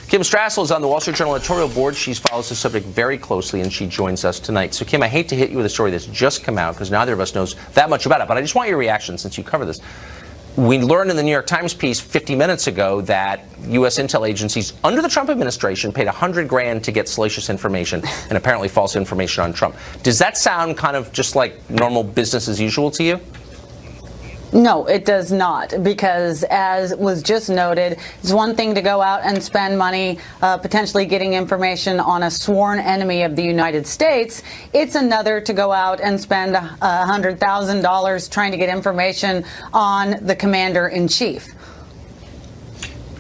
Kim Strassel is on the Wall Street Journal editorial board. She follows the subject very closely, and she joins us tonight. So, Kim, I hate to hit you with a story that's just come out because neither of us knows that much about it, but I just want your reaction since you cover this. We learned in the New York Times piece 50 minutes ago that U.S. intel agencies under the Trump administration paid $100,000 to get salacious information and apparently false information on Trump. Does that sound kind of just like normal business as usual to you? No, it does not, because as was just noted, it's one thing to go out and spend money potentially getting information on a sworn enemy of the United States. It's another to go out and spend $100,000 trying to get information on the commander-in-chief.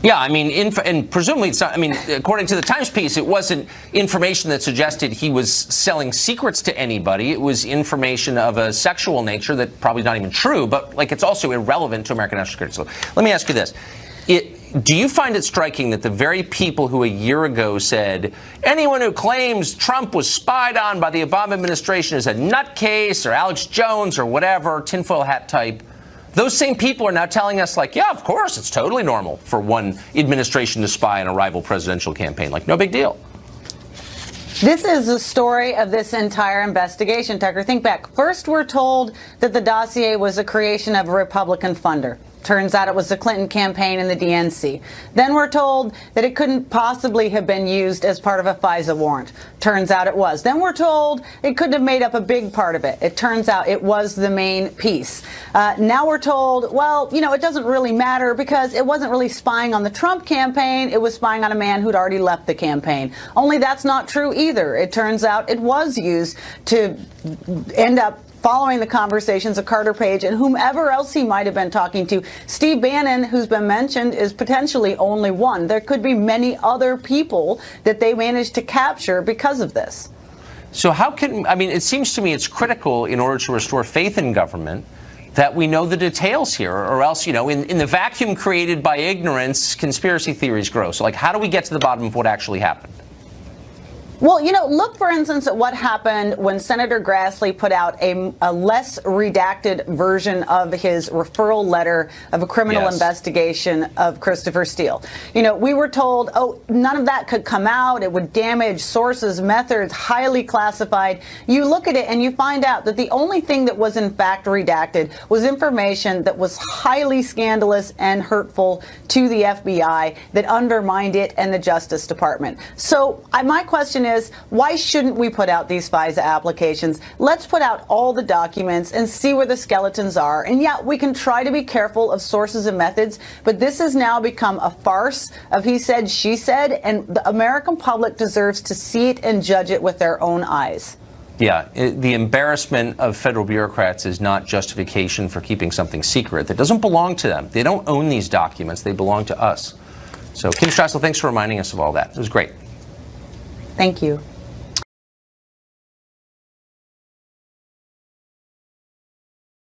Yeah, I mean, and presumably it's not, I mean, according to the Times piece, it wasn't information that suggested he was selling secrets to anybody. It was information of a sexual nature that probably not even true, but like it's also irrelevant to American national security. So let me ask you this. Do you find it striking that the very people who a year ago said anyone who claims Trump was spied on by the Obama administration is a nutcase or Alex Jones or whatever, tinfoil hat type, those same people are now telling us, like, yeah, of course, it's totally normal for one administration to spy on a rival presidential campaign. Like, no big deal. This is the story of this entire investigation, Tucker. Think back. First, we're told that the dossier was a creation of a Republican funder. Turns out it was the Clinton campaign and the DNC. Then we're told that it couldn't possibly have been used as part of a FISA warrant. Turns out it was. Then we're told it couldn't have made up a big part of it. It turns out it was the main piece. Now we're told, well, you know, it doesn't really matter because it wasn't really spying on the Trump campaign. It was spying on a man who'd already left the campaign. Only that's not true either. It turns out it was used to end up following the conversations of Carter Page and whomever else he might have been talking to. Steve Bannon, who's been mentioned, is potentially only one. There could be many other people that they managed to capture because of this. So how can, I mean, it seems to me it's critical in order to restore faith in government that we know the details here, or else, you know, in the vacuum created by ignorance, conspiracy theories grow. So, like, how do we get to the bottom of what actually happened? Well, you know, look, for instance, at what happened when Senator Grassley put out a less redacted version of his referral letter of a criminal investigation of Christopher Steele. You know, we were told, oh, none of that could come out. It would damage sources, methods, highly classified. You look at it and you find out that the only thing that was in fact redacted was information that was highly scandalous and hurtful to the FBI that undermined it and the Justice Department. So my question is, why shouldn't we put out these FISA applications? Let's put out all the documents and see where the skeletons are. And yeah, we can try to be careful of sources and methods, but this has now become a farce of he said, she said, and the American public deserves to see it and judge it with their own eyes. Yeah, the embarrassment of federal bureaucrats is not justification for keeping something secret that doesn't belong to them. They don't own these documents. They belong to us. So, Kim Strassel, thanks for reminding us of all that. It was great. Thank you.